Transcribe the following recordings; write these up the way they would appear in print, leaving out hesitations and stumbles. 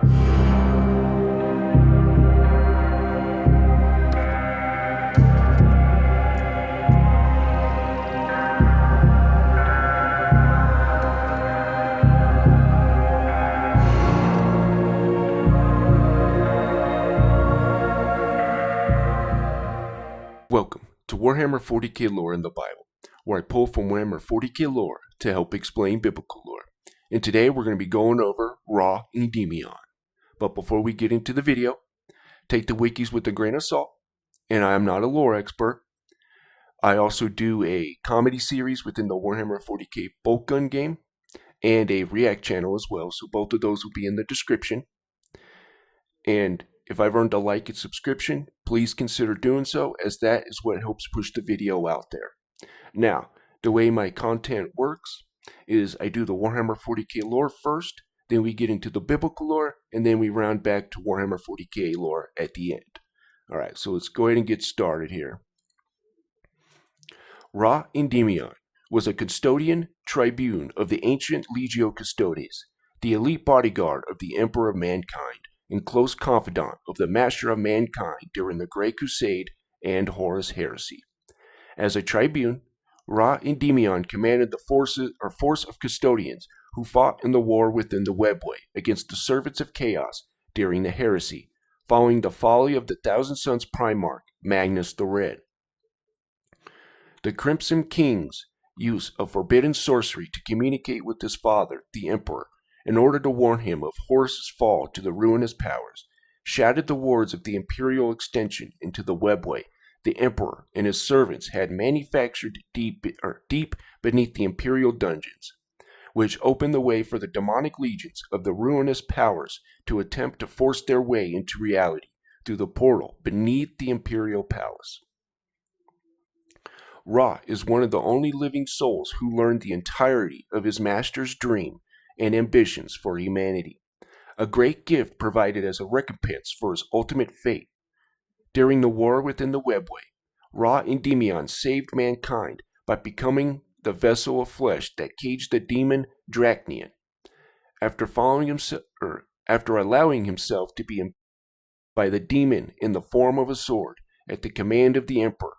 Welcome to Warhammer 40k lore in the Bible, where I pull from Warhammer 40k lore to help explain biblical lore. And today we're going to be going over Ra Endymion. But before we get into the video, take the wikis with a grain of salt, and I am not a lore expert. I also do a comedy series within the Warhammer 40k bulk gun game, and a React channel as well, so both of those will be in the description. And if I've earned a like and subscription, please consider doing so, as that is what helps push the video out there. Now, the way my content works is I do the Warhammer 40k lore first, then we get into the biblical lore, and then we round back to Warhammer 40k lore at the end. Alright, so let's go ahead and get started here. Ra Endymion was a custodian tribune of the ancient Legio Custodes, the elite bodyguard of the Emperor of Mankind, and close confidant of the Master of Mankind during the Great Crusade and Horus Heresy. As a tribune, Ra Endymion commanded the force of custodians who fought in the war within the Webway against the servants of chaos during the heresy, following the folly of the Thousand Sons Primarch Magnus the Red. The Crimson King's use of forbidden sorcery to communicate with his father, the Emperor, in order to warn him of Horus's fall to the ruinous powers, shattered the wards of the Imperial extension into the Webway the Emperor and his servants had manufactured deep beneath the Imperial dungeons, which opened the way for the demonic legions of the ruinous powers to attempt to force their way into reality through the portal beneath the Imperial Palace. Ra is one of the only living souls who learned the entirety of his master's dream and ambitions for humanity, a great gift provided as a recompense for his ultimate fate. During the war within the Webway, Ra Endymion saved mankind by becoming the vessel of flesh that caged the demon Dracnian. After allowing himself to be by the demon in the form of a sword at the command of the Emperor,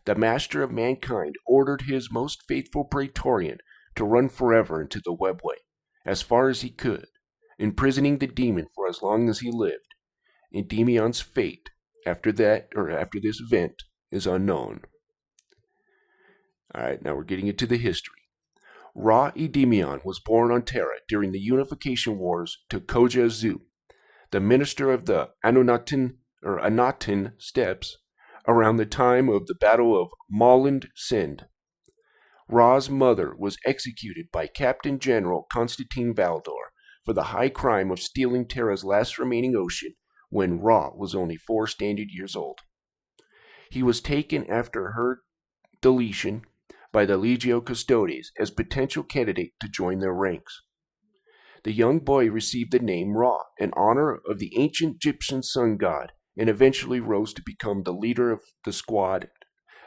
the Master of Mankind ordered his most faithful Praetorian to run forever into the Webway, as far as he could, imprisoning the demon for as long as he lived. Endymion's fate after this event is unknown. Alright, now we're getting into the history. Ra Endymion was born on Terra during the Unification Wars to Koja Zu, the minister of the Anatan Steppes, around the time of the Battle of Malland Sind. Ra's mother was executed by Captain General Constantine Valdor for the high crime of stealing Terra's last remaining ocean when Ra was only 4 standard years old. He was taken after her deletion by the Legio Custodes as potential candidate to join their ranks. The young boy received the name Ra in honor of the ancient Egyptian sun god and eventually rose to become the leader of the squad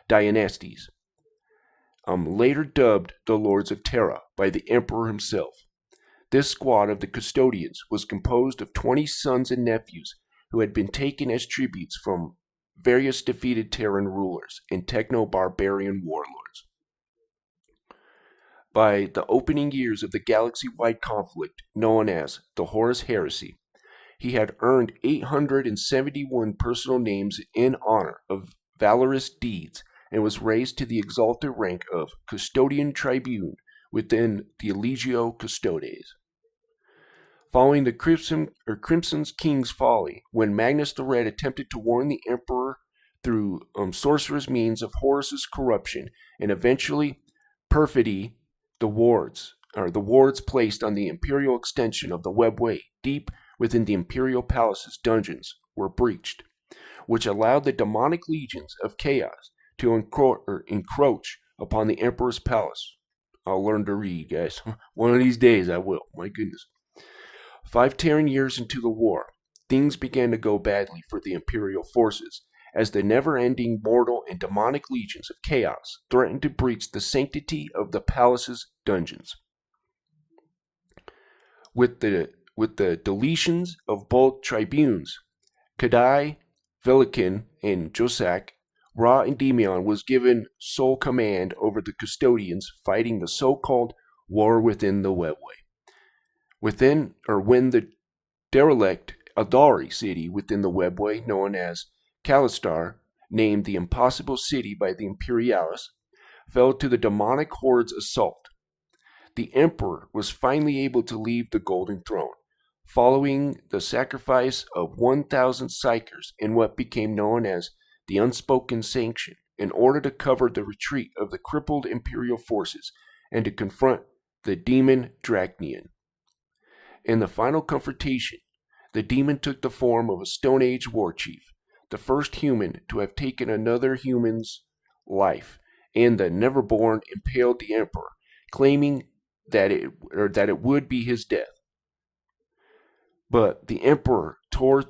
Dynasties, later dubbed the Lords of Terra by the Emperor himself. This squad of the Custodians was composed of 20 sons and nephews who had been taken as tributes from various defeated Terran rulers and techno-barbarian warlords. By the opening years of the galaxy-wide conflict known as the Horus Heresy, he had earned 871 personal names in honor of valorous deeds and was raised to the exalted rank of Custodian Tribune within the Legio Custodes. Following the Crimson King's folly, when Magnus the Red attempted to warn the Emperor through sorcerous means of Horus's corruption and eventually perfidy, the wards placed on the Imperial extension of the Webway deep within the Imperial Palace's dungeons were breached, which allowed the demonic legions of chaos to encroach upon the Emperor's palace. I'll learn to read, guys. One of these days I will. My goodness. 5 Terran years into the war, things began to go badly for the Imperial forces, as the never-ending mortal and demonic legions of chaos threatened to breach the sanctity of the palace's dungeons. With with the deletions of both tribunes, Kadai, Velikan, and Josak, Ra Endymion was given sole command over the custodians fighting the so-called war within the webway. When the derelict Adari city within the webway, known as Kalistar, named the impossible city by the Imperialis, fell to the demonic horde's assault. The emperor was finally able to leave the Golden Throne, following the sacrifice of 1,000 psychers in what became known as the Unspoken Sanction, in order to cover the retreat of the crippled imperial forces and to confront the demon Dracnian. In the final confrontation, the demon took the form of a Stone Age war chief, the first human to have taken another human's life, and the Neverborn impaled the emperor, claiming that it would be his death. But the emperor tore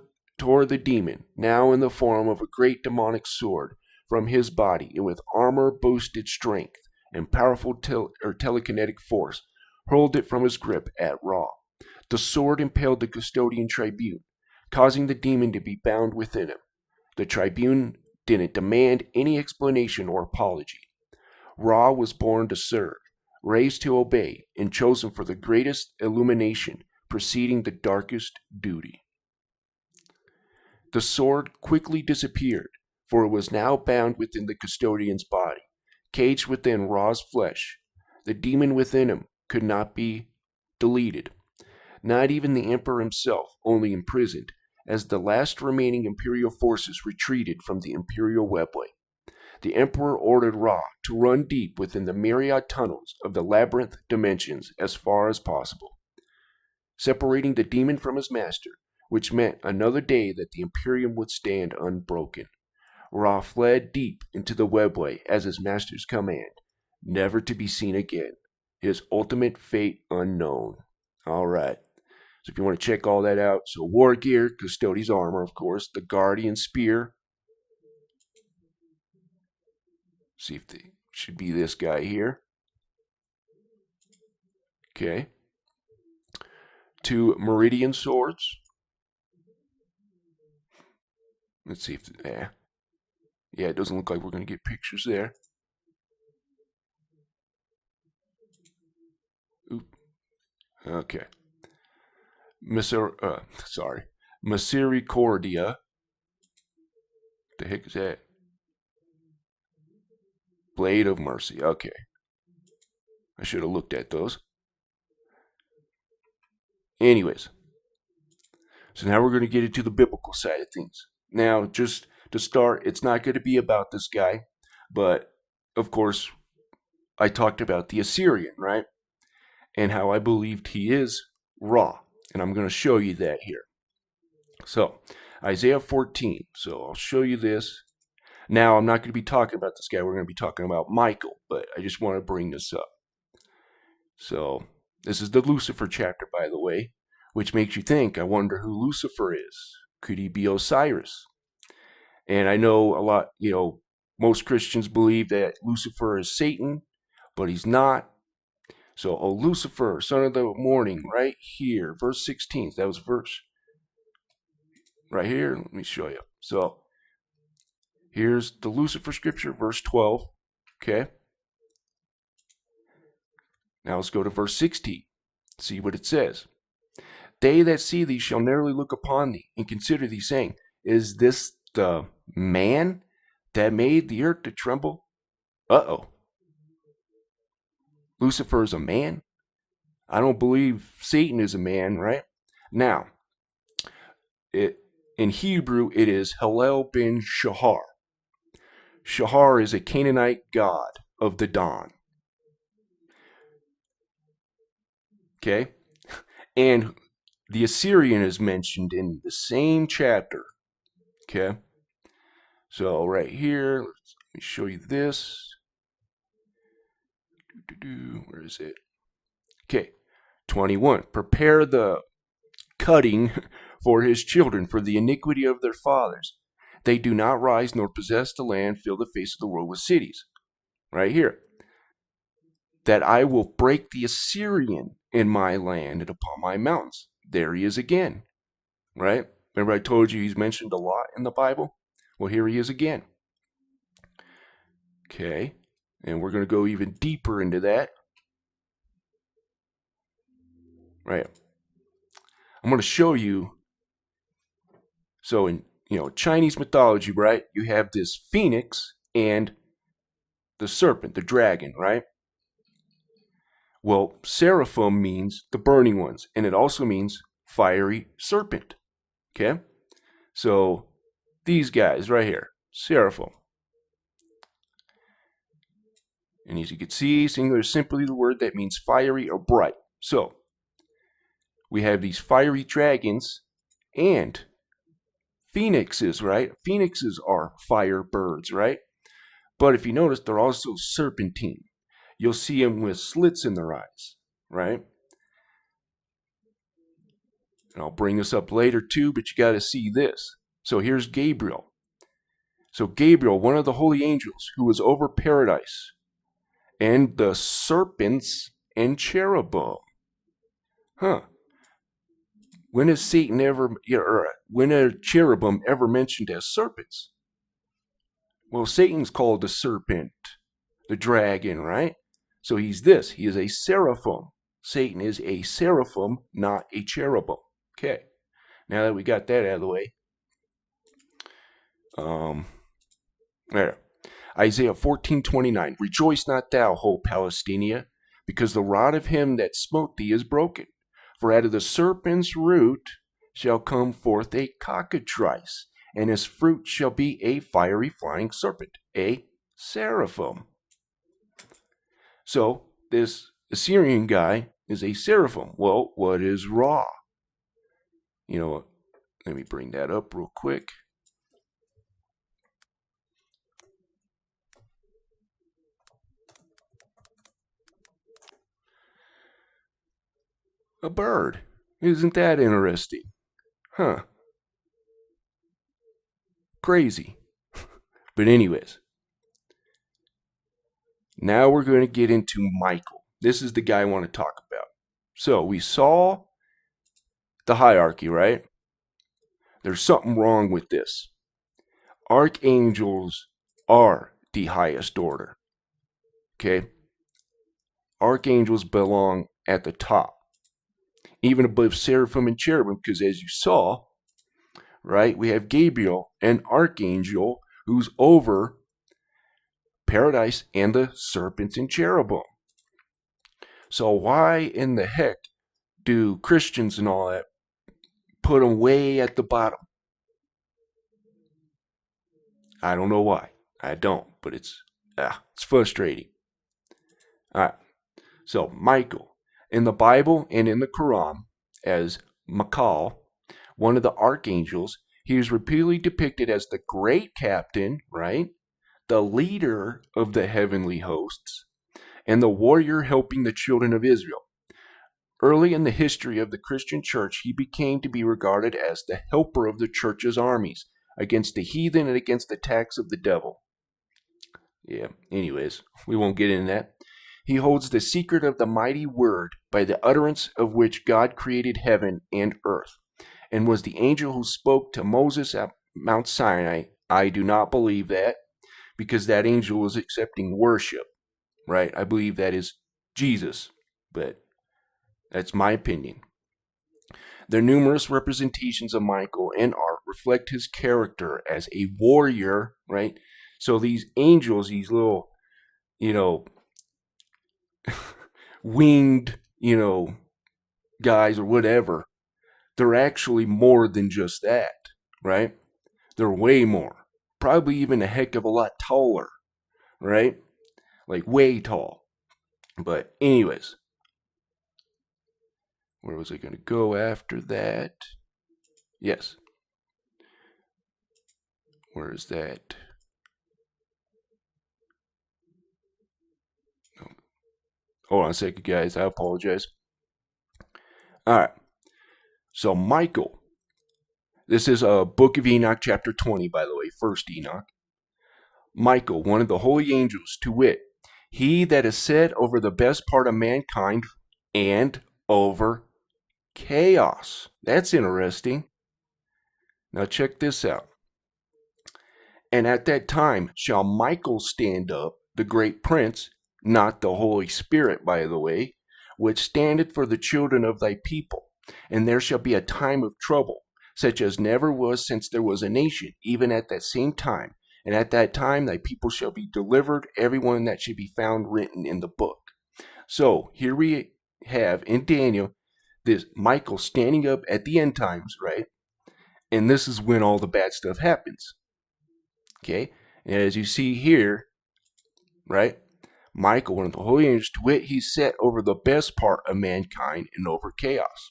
the demon, now in the form of a great demonic sword, from his body, and with armor boosted strength and powerful telekinetic force, hurled it from his grip at Ra. The sword impaled the custodian tribune, causing the demon to be bound within him. The tribune didn't demand any explanation or apology. Ra was born to serve, raised to obey, and chosen for the greatest illumination preceding the darkest duty. The sword quickly disappeared, for it was now bound within the custodian's body, caged within Ra's flesh. The demon within him could not be deleted. Not even the emperor himself, only imprisoned, as the last remaining imperial forces retreated from the imperial webway. The emperor ordered Ra to run deep within the myriad tunnels of the labyrinth dimensions as far as possible, separating the demon from his master, which meant another day that the Imperium would stand unbroken. Ra fled deep into the webway as his master's command, never to be seen again, his ultimate fate unknown. All right. So if you want to check all that out, so war gear, Custodes armor, of course, the Guardian spear. See if they should be this guy here. Okay. 2 Meridian swords. Let's see if yeah, it doesn't look like we're going to get pictures there. Oop. Okay. Misericordia. What the heck is that? Blade of Mercy. Okay. I should have looked at those. Anyways. So now we're going to get into the biblical side of things. Now, just to start, it's not going to be about this guy, but of course, I talked about the Assyrian, right? And how I believed he is Ra. And I'm going to show you that here. So, Isaiah 14. So, I'll show you this. Now, I'm not going to be talking about this guy. We're going to be talking about Michael, but I just want to bring this up. So, this is the Lucifer chapter, by the way, which makes you think, I wonder who Lucifer is. Could he be Osiris? And I know a lot, most Christians believe that Lucifer is Satan, but he's not. So, O Lucifer, son of the morning, right here, verse 16. That was verse right here. Let me show you. So, here's the Lucifer scripture, verse 12. Okay. Now let's go to verse 16. See what it says. They that see thee shall narrowly look upon thee, and consider thee, saying, is this the man that made the earth to tremble? Uh-oh. Lucifer is a man? I don't believe Satan is a man, right? Now, in Hebrew, it is Hillel ben Shahar. Shahar is a Canaanite god of the dawn. Okay? And the Assyrian is mentioned in the same chapter. Okay? So right here, let me show you this. Where is it? Okay. 21. Prepare the cutting for his children, for the iniquity of their fathers. They do not rise nor possess the land, fill the face of the world with cities. Right here. That I will break the Assyrian in my land and upon my mountains. there he is again, right? Remember I told you he's mentioned a lot in the Bible? Well, here he is again. Okay, and we're going to go even deeper into that. Right. I'm going to show you. So in Chinese mythology, right, you have this phoenix and the serpent, the dragon, right? Well, seraphim means the burning ones, and it also means fiery serpent. Okay? So these guys right here, seraphim. And as you can see, singular is simply the word that means fiery or bright. So we have these fiery dragons and phoenixes, right? Phoenixes are fire birds, right? But if you notice, they're also serpentine. You'll see them with slits in their eyes, right? And I'll bring this up later too, but you got to see this. So here's Gabriel. So Gabriel, one of the holy angels who was over paradise, and the serpents and cherubim. Huh. When is Satan ever, when are cherubim ever mentioned as serpents? Well, Satan's called the serpent, the dragon, right? So he's this. He is a seraphim. Satan is a seraphim, not a cherubim. Okay. Now that we got that out of the way. There. Isaiah 14:29. Rejoice not thou, whole Palestina, because the rod of him that smote thee is broken. For out of the serpent's root shall come forth a cockatrice, and his fruit shall be a fiery flying serpent, a seraphim. So this Assyrian guy is a seraphim. Well, what is Ra? Let me bring that up real quick. A bird. Isn't that interesting? Huh. Crazy. But anyways, now we're going to get into Michael. This is the guy I want to talk about. So we saw the hierarchy, right? There's something wrong with this. Archangels are the highest order. Okay? Archangels belong at the top, even above seraphim and cherubim, because as you saw, right, we have Gabriel, an archangel who's over paradise and the serpents and cherubim. So why in the heck do Christians and all that put them way at the bottom? I don't know why. I don't, but it's frustrating. All right. So Michael, in the Bible and in the Quran as Michael, one of the archangels, he is repeatedly depicted as the great captain, right? The leader of the heavenly hosts, and the warrior helping the children of Israel. Early in the history of the Christian church, he became to be regarded as the helper of the church's armies against the heathen and against the attacks of the devil. Yeah, anyways, we won't get into that. He holds the secret of the mighty word, by the utterance of which God created heaven and earth, and was the angel who spoke to Moses at Mount Sinai. I do not believe that, because that angel was accepting worship, right? I believe that is Jesus, but that's my opinion. Their numerous representations of Michael in art reflect his character as a warrior, right? So these angels, these little, winged, guys or whatever, they're actually more than just that, right? They're way more. Probably even a heck of a lot taller, right? Like way tall. But anyways, where was I going to go after that? Yes. Where is that? Hold on a second, guys. I apologize. All right. So Michael. This is a Book of Enoch, chapter 20, by the way, first Enoch. Michael, one of the holy angels, to wit, he that is set over the best part of mankind and over chaos. That's interesting. Now check this out. And at that time shall Michael stand up, the great prince, not the Holy Spirit, by the way, which standeth for the children of thy people. And there shall be a time of trouble, such as never was since there was a nation, even at that same time. And at that time thy people shall be delivered, everyone that should be found written in the book. So here we have in Daniel this Michael standing up at the end times, right? And this is when all the bad stuff happens. Okay, and as you see here, right, Michael, one of the holy angels, to wit, he's set over the best part of mankind and over chaos.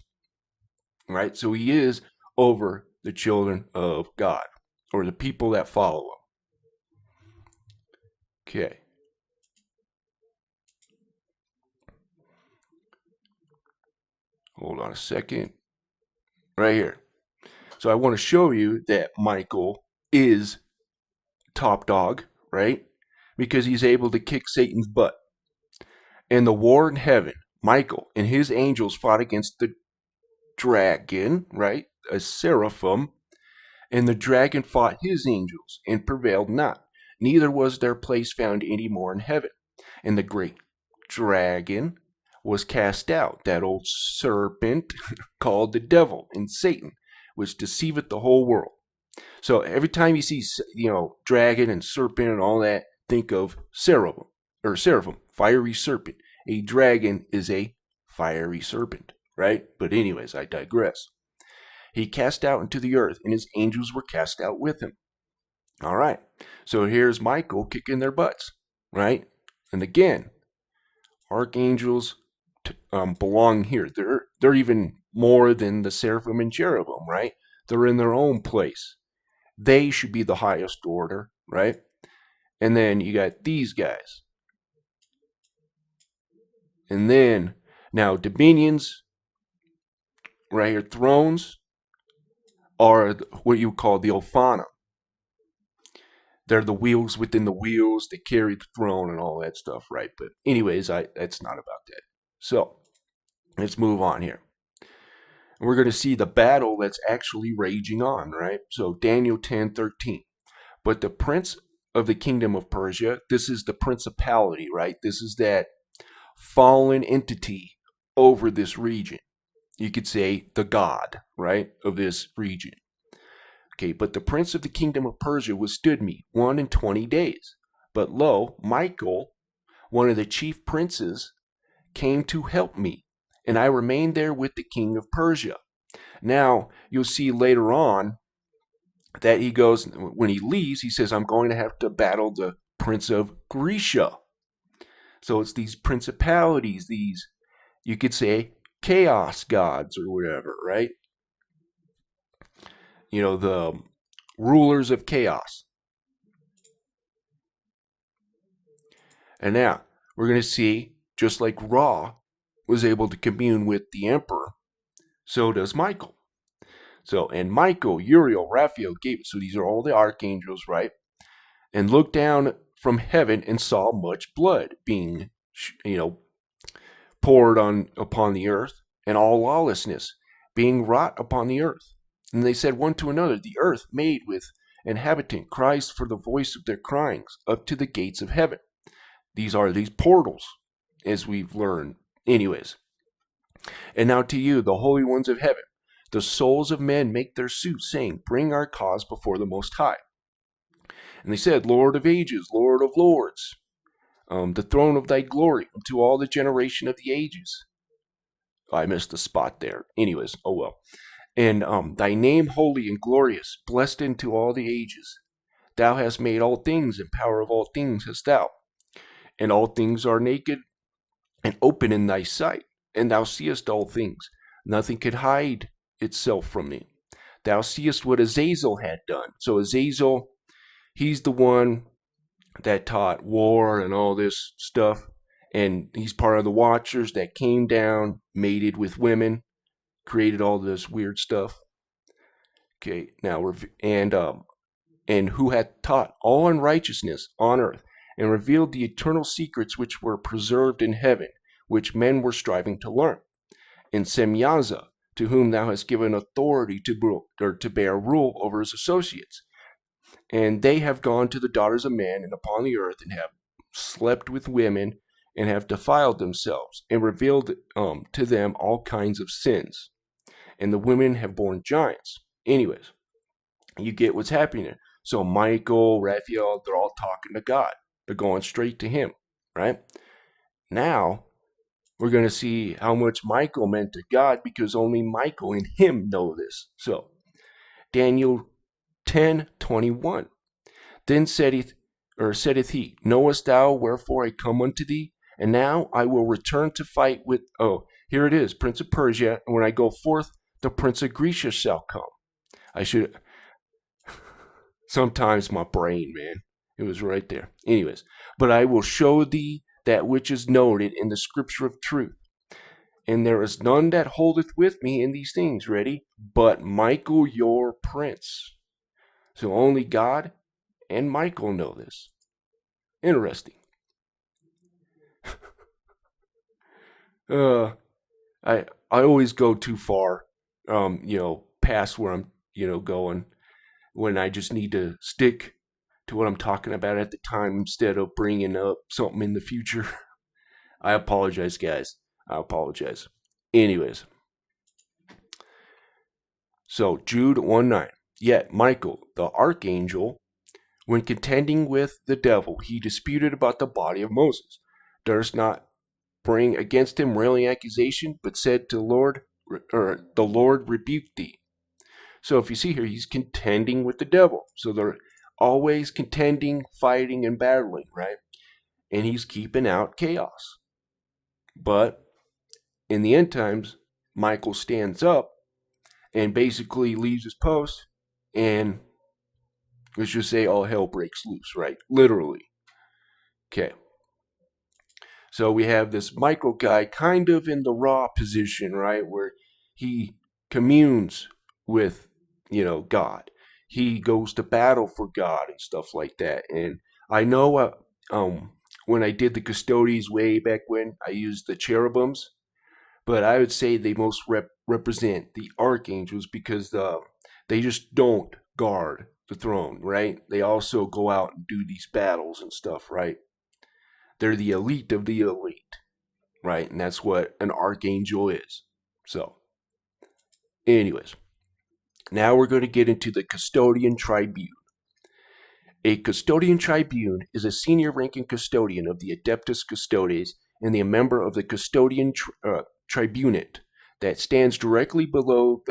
Right, so he is over the children of God, or the people that follow him. Okay. Hold on a second. Right here. So I want to show you that Michael is top dog, right? Because he's able to kick Satan's butt. In the war in heaven, Michael and his angels fought against the dragon, right? A seraphim. And the dragon fought his angels and prevailed not. Neither was their place found any more in heaven. And the great dragon was cast out, that old serpent called the devil and Satan, which deceiveth the whole world. So every time you see, dragon and serpent and all that, think of seraphim, fiery serpent. A dragon is a fiery serpent, right? But anyways, I digress. He cast out into the earth, and his angels were cast out with him. All right. So here's Michael kicking their butts, right? And again, archangels belong here. They're even more than the seraphim and cherubim, right? They're in their own place. They should be the highest order, right? And then you got these guys. And then, now, dominions, right here, thrones, are what you call the Ophana. They're the wheels within the wheels. They carry the throne and all that stuff, right? But anyways, that's not about that. So, let's move on here. We're going to see the battle that's actually raging on, right? So, Daniel 10:13. But the prince of the kingdom of Persia, this is the principality, right? This is that fallen entity over this region. You could say the god, right, of this region. Okay, but the prince of the kingdom of Persia withstood me 21 days. But lo, Michael, one of the chief princes, came to help me, and I remained there with the king of Persia. Now, you'll see later on that he goes, when he leaves, he says, I'm going to have to battle the prince of Grecia. So it's these principalities, these, you could say, chaos gods or whatever, right? The rulers of chaos. And now, we're going to see, just like Ra was able to commune with the emperor, so does Michael. So, and Michael, Uriel, Raphael, Gabriel, so these are all the archangels, right? And looked down from heaven and saw much blood being, poured upon the earth, and all lawlessness being wrought upon the earth. And they said one to another, the earth made with inhabitant cries for the voice of their cryings up to the gates of heaven. These are these portals, as we've learned. Anyways. And now to you, the holy ones of heaven, the souls of men make their suit, saying, bring our cause before the Most High. And they said, Lord of ages, Lord of lords, the throne of thy glory, unto all the generation of the ages. I missed a spot there. Anyways, oh well. And thy name holy and glorious, blessed into all the ages. Thou hast made all things, and power of all things hast thou. And all things are naked and open in thy sight, and thou seest all things. Nothing could hide itself from thee. Thou seest what Azazel had done. So Azazel, he's the one that taught war and all this stuff. And he's part of the Watchers that came down, mated with women, created all this weird stuff. Okay, now and who had taught all unrighteousness on earth, and revealed the eternal secrets which were preserved in heaven, which men were striving to learn. And Semyaza, to whom thou hast given authority to bear rule over his associates. And they have gone to the daughters of men and upon the earth, and have slept with women, and have defiled themselves, and revealed to them all kinds of sins. And the women have borne giants. Anyways, you get what's happening there. So Michael, Raphael, they're all talking to God. They're going straight to him, right? Now, we're going to see how much Michael meant to God, because only Michael and him know this. So, Daniel 10:21. Then saith he, Knowest thou wherefore I come unto thee? And now I will return to fight with, here it is, Prince of Persia, and when I go forth, the Prince of Grecia shall come. I should, sometimes my brain, man, it was right there. Anyways, but I will show thee that which is noted in the scripture of truth. And there is none that holdeth with me in these things, ready, but Michael your prince. So only God and Michael know this. Interesting. I always go too far, past where I'm, going, when I just need to stick to what I'm talking about at the time instead of bringing up something in the future. I apologize, guys. I apologize. Anyways. So, Jude 1:9. Yet Michael, the archangel, when contending with the devil, he disputed about the body of Moses, durst not bring against him railing accusation, but said to the Lord rebuked thee. So if you see here, he's contending with the devil. So they're always contending, fighting, and battling, right? And he's keeping out chaos. But in the end times, Michael stands up and basically leaves his post, and let's just say all hell breaks loose, right? Literally. Okay. So we have this Michael guy kind of in the raw position, right? Where he communes with, God. He goes to battle for God and stuff like that. And I know when I did the custodies way back when, I used the cherubims, but I would say they most represent the archangels, because they just don't guard the throne, right? They also go out and do these battles and stuff, right? They're the elite of the elite, right? And that's what an archangel is. So, anyways, now we're going to get into the custodian tribune. A custodian tribune is a senior ranking custodian of the Adeptus Custodes and a member of the custodian tribunate that stands directly below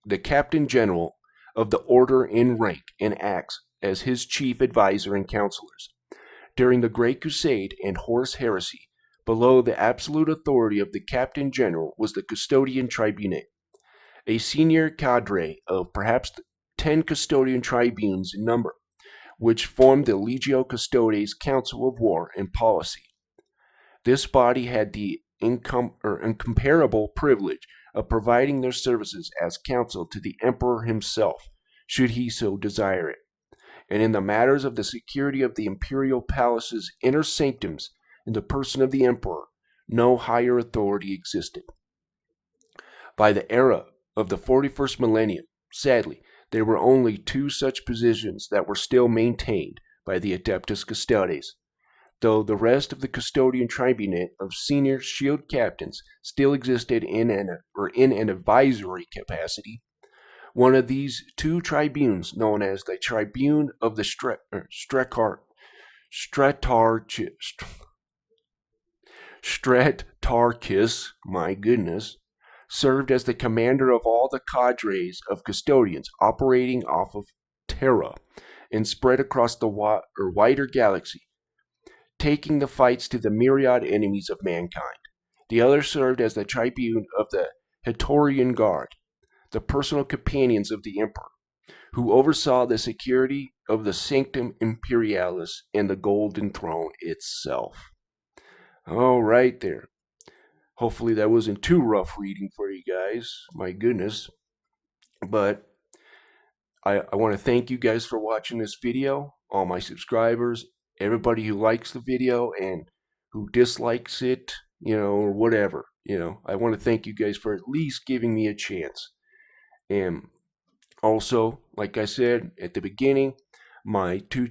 the captain general of the order in rank, and acts as his chief advisor and counselors. During the Great Crusade and Horus Heresy, below the absolute authority of the captain general was the custodian tribunate, a senior cadre of perhaps 10 custodian tribunes in number, which formed the Legio Custodes Council of War and Policy. This body had the incomparable privilege of providing their services as counsel to the emperor himself, should he so desire it. And in the matters of the security of the imperial palace's inner sanctums, in the person of the emperor, no higher authority existed. By the era of the 41st millennium, sadly, there were only 2 such positions that were still maintained by the Adeptus Custodes, though the rest of the custodian tribunate of senior shield captains still existed in an advisory capacity. One of these 2 tribunes, known as the Tribune of the Stratarchus, my goodness, served as the commander of all the cadres of custodians operating off of Terra and spread across the wider galaxy, taking the fights to the myriad enemies of mankind. The other served as the tribune of the Hatorian Guard, the personal companions of the emperor, who oversaw the security of the Sanctum Imperialis and the Golden Throne itself. All right there. Hopefully that wasn't too rough reading for you guys. My goodness. But I want to thank you guys for watching this video, all my subscribers, everybody who likes the video and who dislikes it, or whatever. I want to thank you guys for at least giving me a chance. And also, like I said at the beginning, my two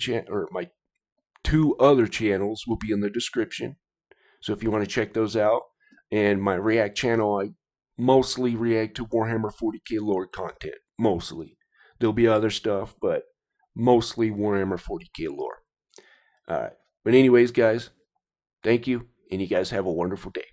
other channels will be in the description. So if you want to check those out, and my React channel, I mostly react to Warhammer 40k lore content. Mostly. There'll be other stuff, but mostly Warhammer 40k lore. Alright. But anyways, guys, thank you, and you guys have a wonderful day.